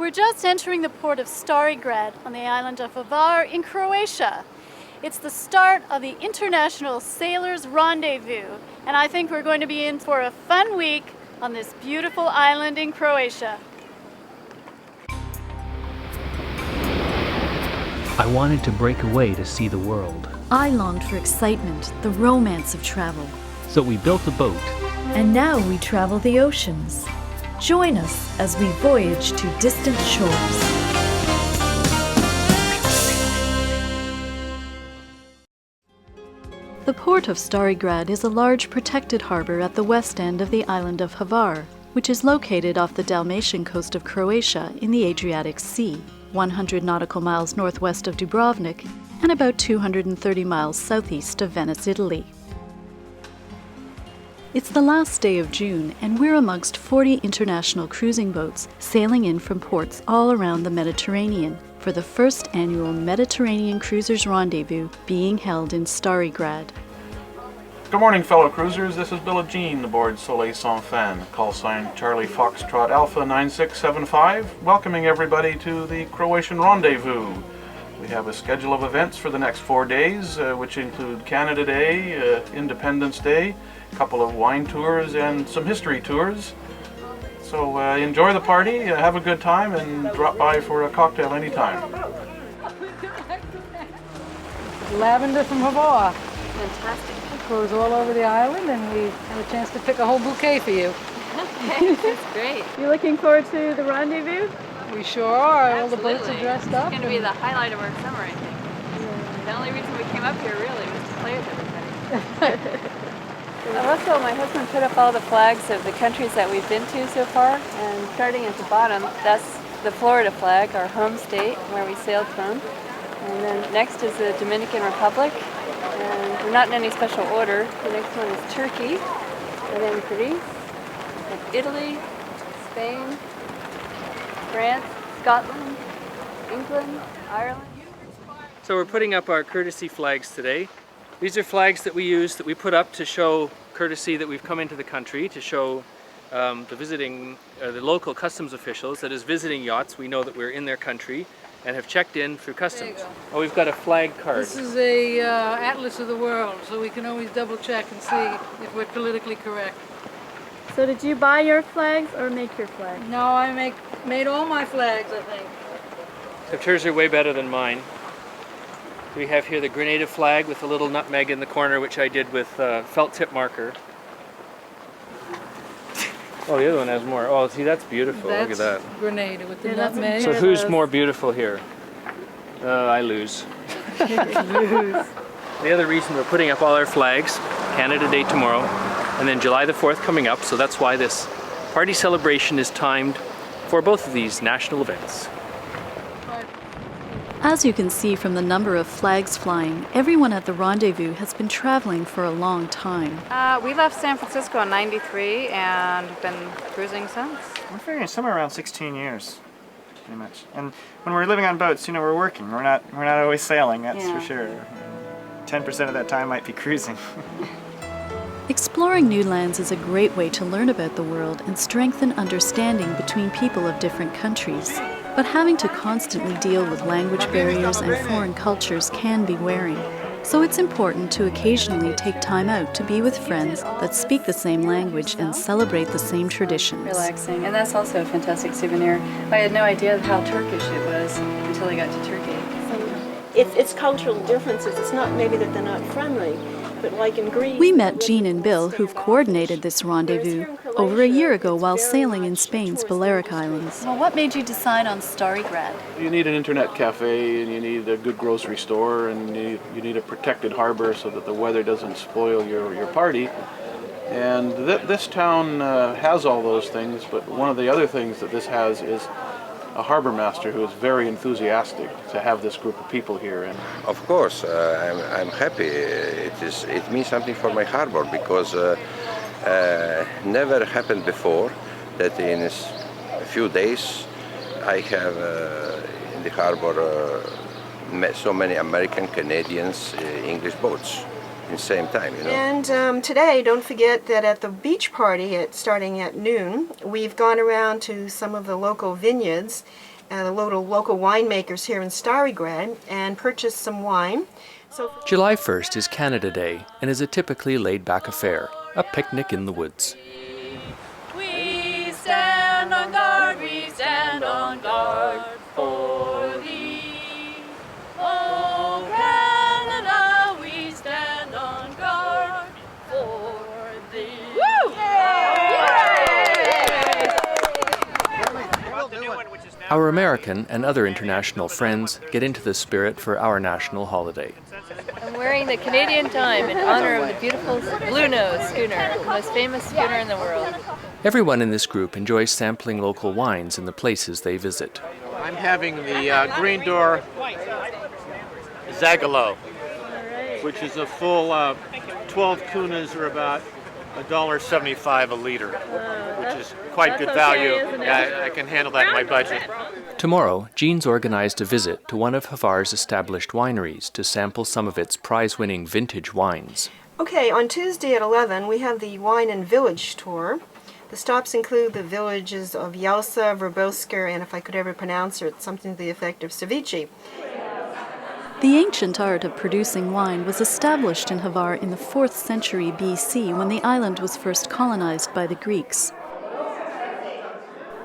We're just entering the port of Stari Grad on the island of Hvar in Croatia. It's the start of the International Sailors Rendezvous, and I think we're going to be in for a fun week on this beautiful island in Croatia. I wanted to break away to see the world. I longed for excitement, the romance of travel. So we built a boat. And now we travel the oceans. Join us as we voyage to distant shores. The port of Stari Grad is a large protected harbor at the west end of the island of Hvar, which is located off the Dalmatian coast of Croatia in the Adriatic Sea, 100 nautical miles northwest of Dubrovnik and about 230 miles southeast of Venice, Italy. It's the last day of June, and we're amongst 40 international cruising boats sailing in from ports all around the Mediterranean for the first annual Mediterranean Cruisers Rendezvous being held in Stari Grad. Good morning, fellow cruisers. This is Billie Jean aboard Soleil Sans Fin, call sign Charlie Foxtrot Alpha 9675, welcoming everybody to the Croatian Rendezvous. We have a schedule of events for the next 4 days, which include Canada Day, Independence Day, a couple of wine tours and some history tours. So enjoy the party, have a good time, and drop by for a cocktail anytime. Lavender from Hvar. Fantastic. It grows all over the island, and we have a chance to pick a whole bouquet for you. Okay, that's great. You looking forward to the rendezvous? We sure are. Absolutely. All the boats are dressed up. It's going to be the highlight of our summer, I think. Yeah. The only reason we came up here really was to play with everybody. Also, my husband put up all the flags of the countries that we've been to so far, and starting at the bottom, that's the Florida flag, our home state, where we sailed from. And then next is the Dominican Republic, and we're not in any special order. The next one is Turkey, and then Greece, and Italy, Spain, France, Scotland, England, Ireland. So we're putting up our courtesy flags today. These are flags that we use, that we put up to show courtesy that we've come into the country, to show the local customs officials that as visiting yachts, we know that we're in their country and have checked in through customs. Oh, we've got a flag card. This is a atlas of the world, so we can always double check and see if we're politically correct. So did you buy your flags or make your flags? No, I made all my flags, I think. Except hers are way better than mine. We have here the Grenada flag with a little nutmeg in the corner, which I did with felt tip marker. Oh, the other one has more. Oh, see, that's beautiful. That's look at that. Grenada with the Yeah, that's nutmeg. So who's more beautiful here? I lose. The other reason we're putting up all our flags, Canada Day tomorrow, and then July the 4th coming up, so that's why this party celebration is timed for both of these national events. As you can see from the number of flags flying, everyone at the rendezvous has been traveling for a long time. We left San Francisco in '93 and have been cruising since. We're figuring somewhere around 16 years, pretty much. And when we're living on boats, you know, we're working. We're not always sailing, that's for sure. 10% of that time might be cruising. Exploring new lands is a great way to learn about the world and strengthen understanding between people of different countries. But having to constantly deal with language barriers and foreign cultures can be wearing. So it's important to occasionally take time out to be with friends that speak the same language and celebrate the same traditions. Relaxing, and that's also a fantastic souvenir. I had no idea how Turkish it was until I got to Turkey. It's cultural differences. It's not maybe that they're not friendly, but like in Greece... We met Jean and Bill, who've coordinated this rendezvous, over a year ago while sailing in Spain's Balearic Islands. Well, what made you decide on Stari Grad? You need an internet cafe, and you need a good grocery store, and you need a protected harbor so that the weather doesn't spoil your party. And this town has all those things, but one of the other things that this has is a harbor master who is very enthusiastic to have this group of people here. And of course, I'm happy. It means something for my harbor, because never happened before that in a few days I have in the harbor met so many American, Canadians, English boats in the same time, you know. And today, don't forget that at the beach party starting at noon, we've gone around to some of the local vineyards the local winemakers here in Starigrad and purchased some wine. July 1st is Canada Day and is a typically laid-back affair, a picnic in the woods. We stand on guard for thee. Oh, Canada, we stand on guard for thee. Woo! Our American and other international friends get into the spirit for our national holiday. I'm wearing the Canadian Time in honor of the beautiful Blue Nose schooner, the most famous schooner in the world. Everyone in this group enjoys sampling local wines in the places they visit. I'm having the Green Door Zagalo, which is a full 12 kunas, or about $1.75 a liter, which is quite good value. I can handle that in my budget. Tomorrow, Jean's organized a visit to one of Havar's established wineries to sample some of its prize-winning vintage wines. Okay, on Tuesday at 11 we have the Wine and Village tour. The stops include the villages of Jelsa, Verbosker, and if I could ever pronounce it, something to the effect of Savici. The ancient art of producing wine was established in Hvar in the 4th century BC when the island was first colonized by the Greeks.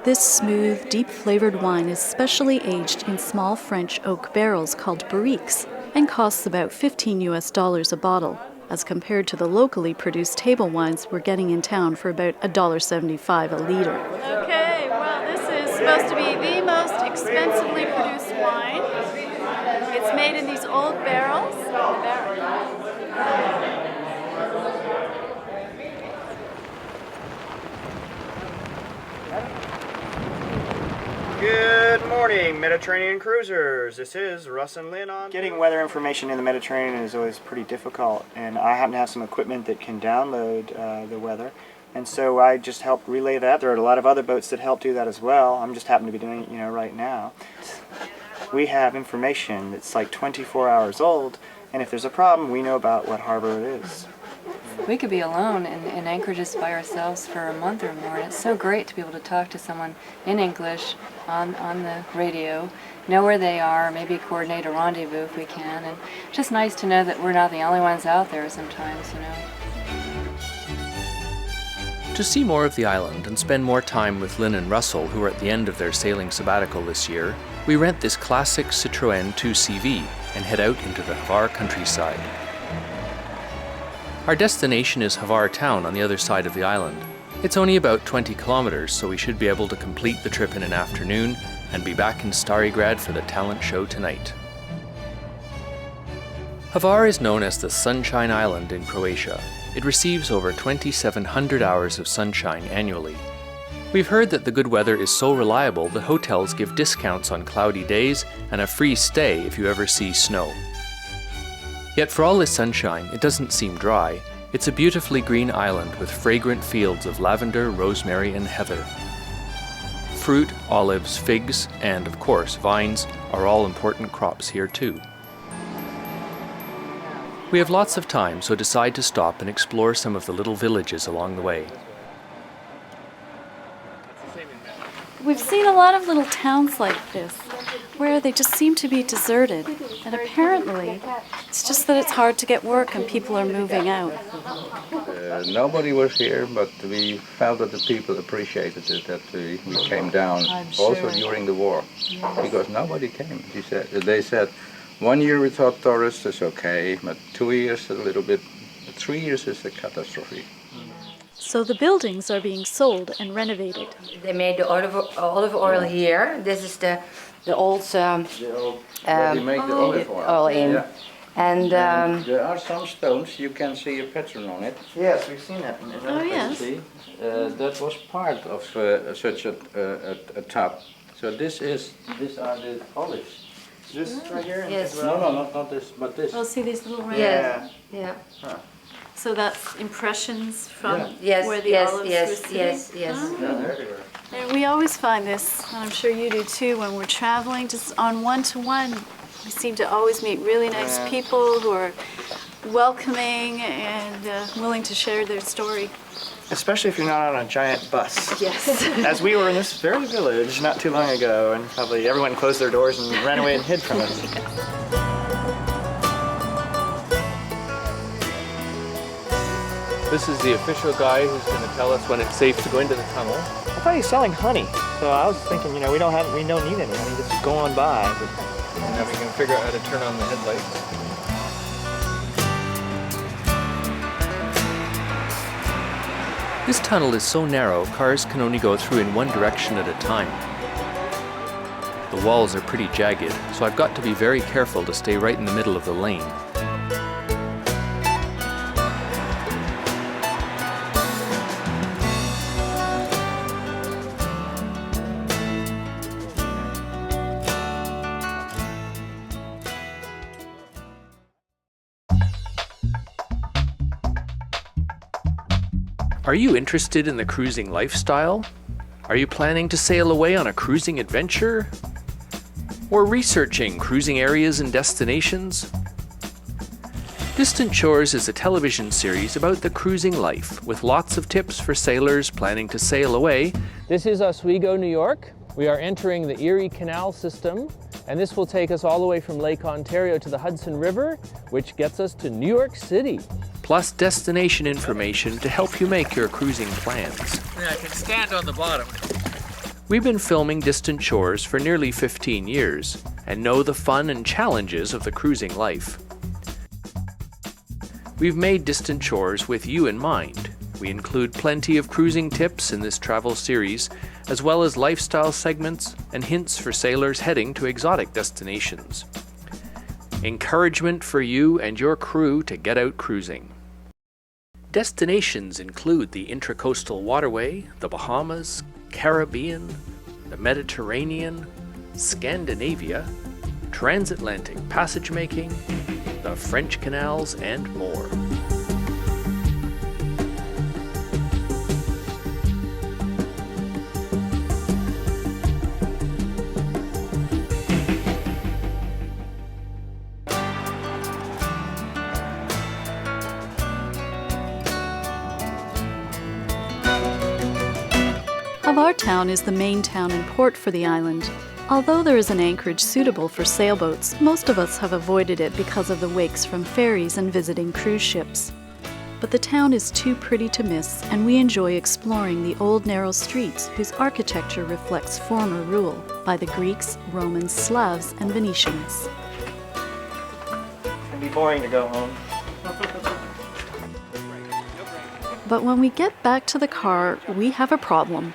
This smooth, deep-flavored wine is specially aged in small French oak barrels called barriques and costs about $15 a bottle, as compared to the locally produced table wines we're getting in town for about $1.75 a liter. Okay, well, this is supposed to be the most expensively produced wine. It's made in these old barrels. Good morning, Mediterranean cruisers. This is Russ and Lynn on. Getting weather information in the Mediterranean is always pretty difficult, and I happen to have some equipment that can download the weather, and so I just helped relay that. There are a lot of other boats that help do that as well. I'm just happen to be doing it, right now. We have information that's like 24 hours old, and if there's a problem, we know about what harbor it is. We could be alone in Anchorage just by ourselves for a month or more, and it's so great to be able to talk to someone in English on the radio, know where they are, maybe coordinate a rendezvous if we can, and just nice to know that we're not the only ones out there sometimes, To see more of the island and spend more time with Lynn and Russell, who are at the end of their sailing sabbatical this year, we rent this classic Citroën 2CV and head out into the Hvar countryside. Our destination is Hvar town on the other side of the island. It's only about 20 kilometers, so we should be able to complete the trip in an afternoon and be back in Starigrad for the talent show tonight. Hvar is known as the Sunshine Island in Croatia. It receives over 2,700 hours of sunshine annually. We've heard that the good weather is so reliable that hotels give discounts on cloudy days and a free stay if you ever see snow. Yet for all this sunshine, it doesn't seem dry. It's a beautifully green island with fragrant fields of lavender, rosemary, and heather. Fruit, olives, figs, and, of course, vines are all important crops here too. We have lots of time, so decide to stop and explore some of the little villages along the way. We've seen a lot of little towns like this, where they just seem to be deserted, and apparently it's just that it's hard to get work and people are moving out. Nobody was here, but we felt that the people appreciated it, that we came down, also during the war, because nobody came. They said, 1 year we thought tourists is okay, but 2 years a little bit, 3 years is a catastrophe. So the buildings are being sold and renovated. They made the olive oil here. This is the old where they make the olive oil in. Yeah. And there are some stones, you can see a pattern on it. Yes, we've seen that. Oh, yes. That was part of such a tub. So these are the olives. This right here? Yes. No, not this, but this. Oh, see these little rings? yeah. Huh. So that's impressions from Yes, where the olives were sitting? yes. Oh. Yeah, there they were. And we always find this, and I'm sure you do too, when we're traveling, just on one-to-one. We seem to always meet really nice people who are welcoming and willing to share their story. Especially if you're not on a giant bus. Yes. As we were in this very village not too long ago, and probably everyone closed their doors and ran away and hid from us. This is the official guy who's going to tell us when it's safe to go into the tunnel. I thought he was selling honey, so I was thinking, we don't need any honey, just go on by. But now we can figure out how to turn on the headlights. This tunnel is so narrow, cars can only go through in one direction at a time. The walls are pretty jagged, so I've got to be very careful to stay right in the middle of the lane. Are you interested in the cruising lifestyle? Are you planning to sail away on a cruising adventure? Or researching cruising areas and destinations? Distant Shores is a television series about the cruising life, with lots of tips for sailors planning to sail away. This is Oswego, New York. We are entering the Erie Canal system, and this will take us all the way from Lake Ontario to the Hudson River, which gets us to New York City. Plus destination information to help you make your cruising plans. Yeah, I can stand on the bottom. We've been filming Distant Shores for nearly 15 years and know the fun and challenges of the cruising life. We've made Distant Shores with you in mind. We include plenty of cruising tips in this travel series, as well as lifestyle segments and hints for sailors heading to exotic destinations. Encouragement for you and your crew to get out cruising. Destinations include the Intracoastal Waterway, the Bahamas, Caribbean, the Mediterranean, Scandinavia, transatlantic passage making, the French canals, and more. Our town is the main town and port for the island. Although there is an anchorage suitable for sailboats, most of us have avoided it because of the wakes from ferries and visiting cruise ships. But the town is too pretty to miss, and we enjoy exploring the old narrow streets whose architecture reflects former rule by the Greeks, Romans, Slavs, and Venetians. It'd be boring to go home. But when we get back to the car, we have a problem.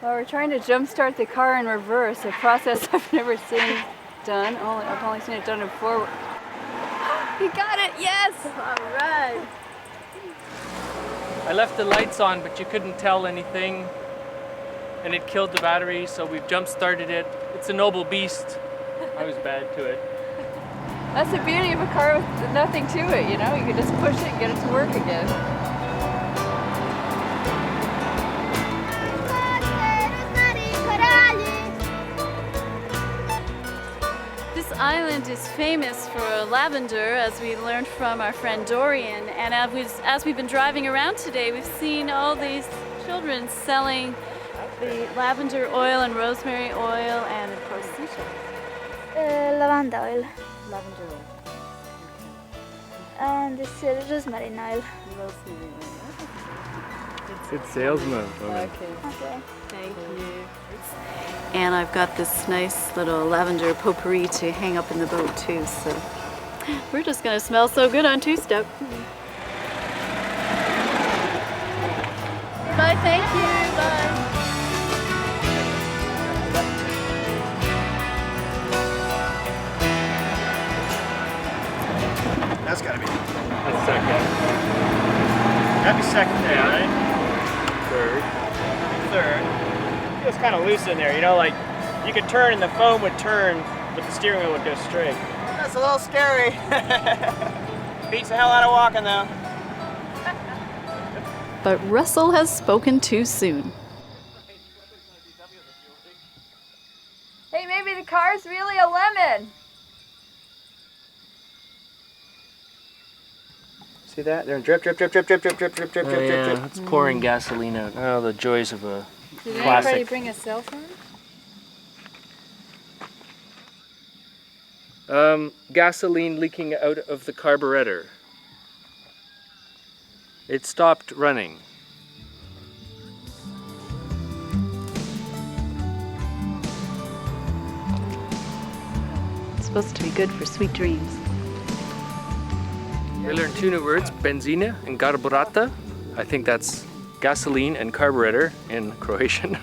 Well, we're trying to jumpstart the car in reverse, a process I've never seen done. I've only seen it done in forward. You got it, yes! All right. I left the lights on, but you couldn't tell anything, and it killed the battery, so we've jump-started it. It's a noble beast. I was bad to it. That's the beauty of a car with nothing to it, you know? You can just push it and get it to work again. This island is famous for lavender, as we learned from our friend Dorian, and as we've been driving around today, we've seen all these children selling the lavender oil and rosemary oil and, of course, seashells. Lavanda oil. Lavender oil. And this is rosemary oil. Rosemary oil. Good salesman. Okay. Thank you. And I've got this nice little lavender potpourri to hang up in the boat too, so we're just gonna smell so good on two-step. Bye, thank you, bye. That's gotta be. That's second. That'd be second there, right? Third. It was kind of loose in there, you know, like you could turn and the foam would turn, but the steering wheel would go straight. That's a little scary. Beats the hell out of walking though. But Russell has spoken too soon. Hey, maybe the car's really a lemon. See that? They're drip, drip, drip, drip, drip, drip, drip, drip, drip, drip, drip, drip. It's pouring gasoline out. Oh, the joys of a Did classic. anybody bring a cell phone? Gasoline leaking out of the carburetor. It stopped running. It's supposed to be good for sweet dreams. We learned two new words, benzina and carburata. I think that's gasoline and carburetor in Croatian.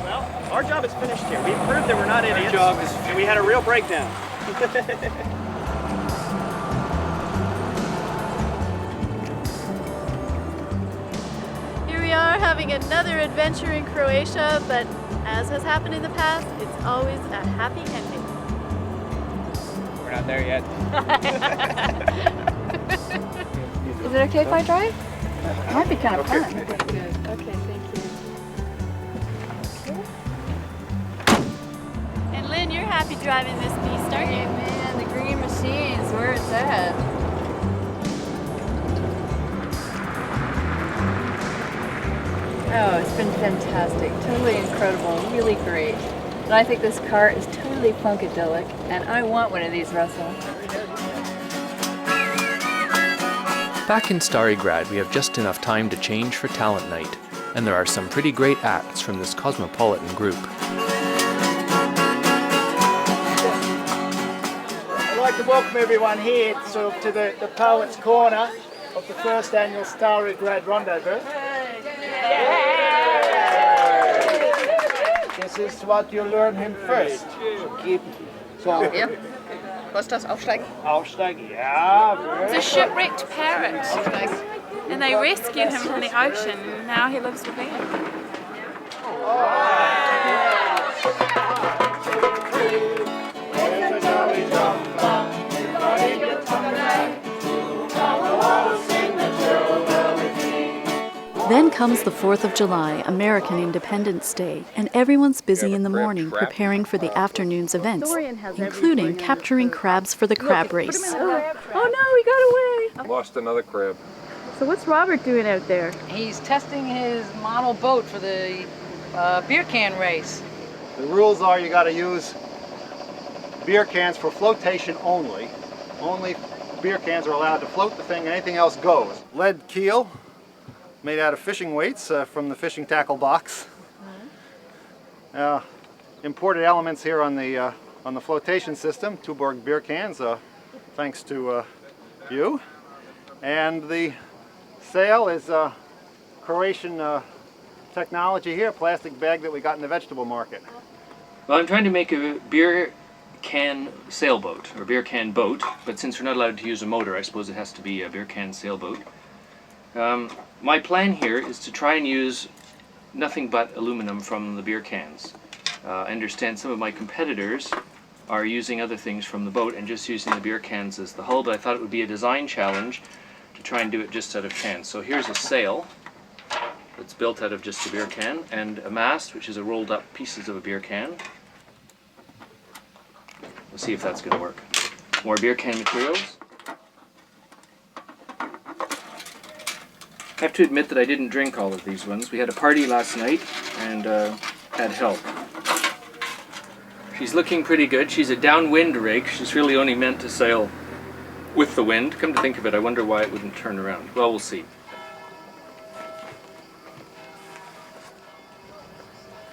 Well, our job is finished here. We've proved that we're not idiots. And we had a real breakdown. Here we are having another adventure in Croatia, but as has happened in the past, it's always a happy ending. We're not there yet. Is it okay if I drive? It might be kind of fun. Okay, thank you. And Lynn, you're happy driving this beast, aren't you? Man, the green machine's where it's at. Oh, it's been fantastic. Totally incredible. Really great. And I think this car is totally funkadelic, and I want one of these, Russell. Back in Stari Grad, we have just enough time to change for talent night, and there are some pretty great acts from this cosmopolitan group. I'd like to welcome everyone here to the Poets' Corner of the first annual Stari Grad Rendezvous. This is what you learn him first. Keep. So. Ja. Was das? Aufsteigen? Aufsteigen, ja. It's a shipwrecked parrot. And they rescued him from the ocean, and now he lives with them. Then comes the 4th of July, American Independence Day, and everyone's busy in the morning preparing for the afternoon's events, including capturing crabs for the crab race. Oh no, we got away! Lost another crab. So what's Robert doing out there? He's testing his model boat for the beer can race. The rules are you got to use beer cans for flotation only. Only beer cans are allowed to float the thing, and anything else goes. Lead keel, made out of fishing weights from the fishing tackle box. Imported elements here on the flotation system, Tuborg beer cans, thanks to you. And the sail is Croatian technology here, plastic bag that we got in the vegetable market. Well, I'm trying to make a beer can sailboat, or beer can boat, but since we're not allowed to use a motor, I suppose it has to be a beer can sailboat. My plan here is to try and use nothing but aluminum from the beer cans. I understand some of my competitors are using other things from the boat and just using the beer cans as the hull, but I thought it would be a design challenge to try and do it just out of cans. So here's a sail that's built out of just a beer can, and a mast, which is a rolled up pieces of a beer can. We'll see if that's going to work. More beer can materials. I have to admit that I didn't drink all of these ones. We had a party last night and had help. She's looking pretty good. She's a downwind rig. She's really only meant to sail with the wind. Come to think of it, I wonder why it wouldn't turn around. Well, we'll see.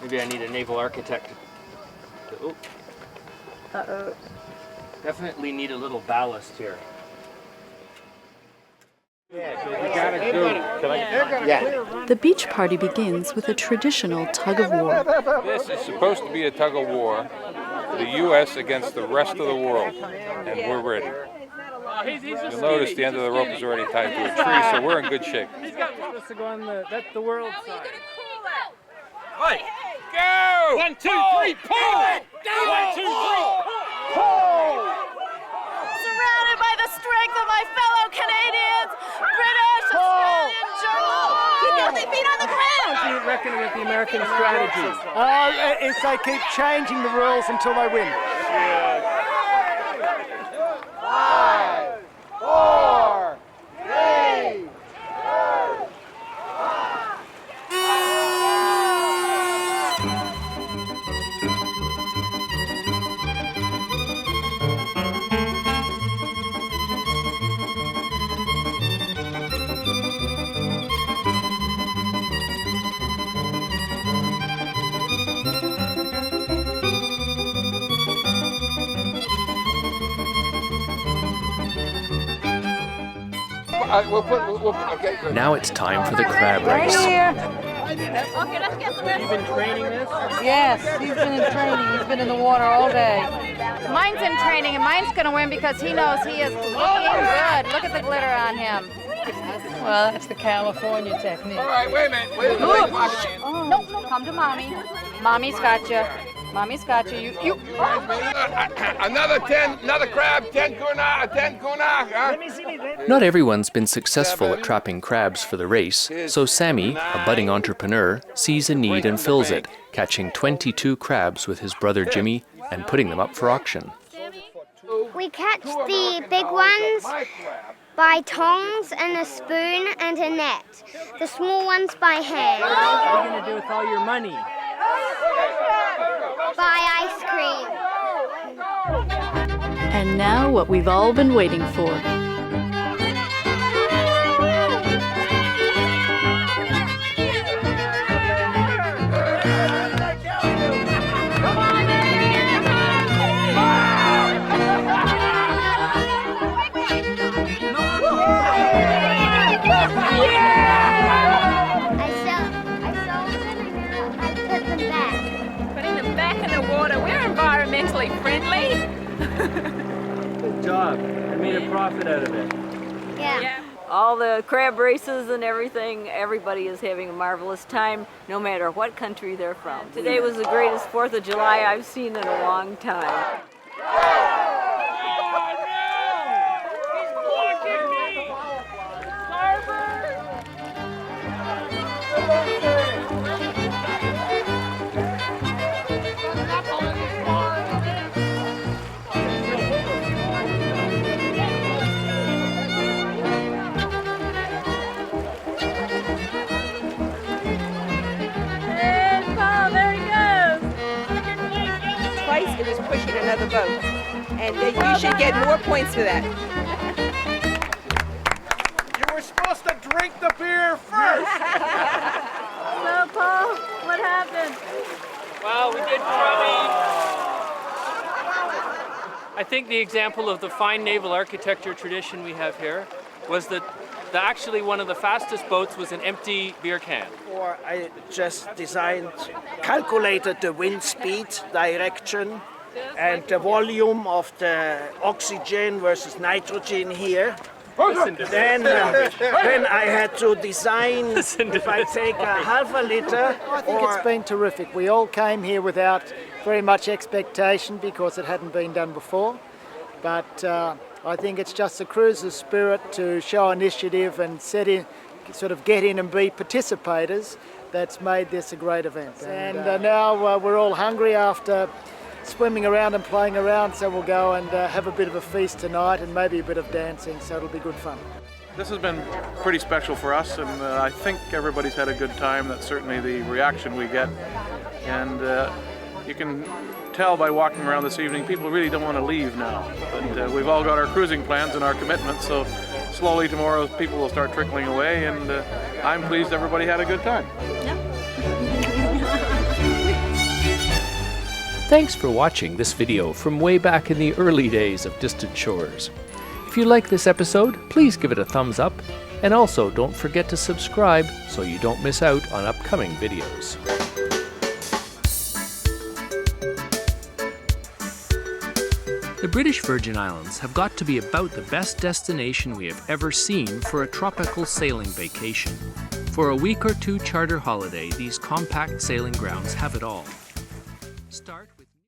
Maybe I need a naval architect. Uh-oh. Definitely need a little ballast here. The beach party begins with a traditional tug of war. This is supposed to be a tug of war, the U.S. against the rest of the world, and we're ready. You'll notice the end of the rope is already tied to a tree, so we're in good shape. He's got to go on the world side. Right. Go! 1, 2, 3, pull! 1, 2, 3, pull! Surrounded by the strength of my fellow Canadians, British, Australian, German. Keep your feet on the ground. reckon about the American strategy? It's they keep changing the rules until they win. 5, 4, 3. Okay, good. Now it's time for the crab race. Okay, let's get the rest. You've been training this? Yes, he's been in training. He's been in the water all day. Mine's in training, and mine's going to win because he knows he is looking good. Look at the glitter on him. Well, that's the California technique. All right, wait a minute. Wait a minute. No, come to mommy. Mommy's got you. Mommy's got you. Another crab, 10 kuna, huh? Not everyone's been successful at trapping crabs for the race, so Sammy, a budding entrepreneur, sees a need and fills it, catching 22 crabs with his brother Jimmy and putting them up for auction. We catch the big ones by tongs and a spoon and a net. The small ones by hand. What are you going to do with all your money? Buy ice cream. And now what we've all been waiting for. Environmentally friendly. Good job. I made a profit out of it. Yeah. All the crab races and everything, everybody is having a marvelous time, no matter what country they're from. Today was the greatest 4th of July I've seen in a long time. It was pushing another boat, and you should get more points for that. You were supposed to drink the beer first. So, Paul, what happened? Well, we did try. I think the example of the fine naval architecture tradition we have here was that actually one of the fastest boats was an empty beer can. Or I just calculated the wind speed, direction, and the volume of the oxygen versus nitrogen here. Then I had to design if I take a half a liter. I think it's been terrific. We all came here without very much expectation because it hadn't been done before. But I think it's just the cruiser's spirit to show initiative and get in and be participators that's made this a great event. And now we're all hungry after swimming around and playing around, so we'll go and have a bit of a feast tonight and maybe a bit of dancing, so it'll be good fun. This has been pretty special for us, and I think everybody's had a good time. That's certainly the reaction we get. And you can tell by walking around this evening, people really don't want to leave now. But we've all got our cruising plans and our commitments, so slowly tomorrow people will start trickling away, and I'm pleased everybody had a good time. Thanks for watching this video from way back in the early days of Distant Shores. If you like this episode, please give it a thumbs up, and also don't forget to subscribe so you don't miss out on upcoming videos. The British Virgin Islands have got to be about the best destination we have ever seen for a tropical sailing vacation. For a week or two charter holiday, these compact sailing grounds have it all. Start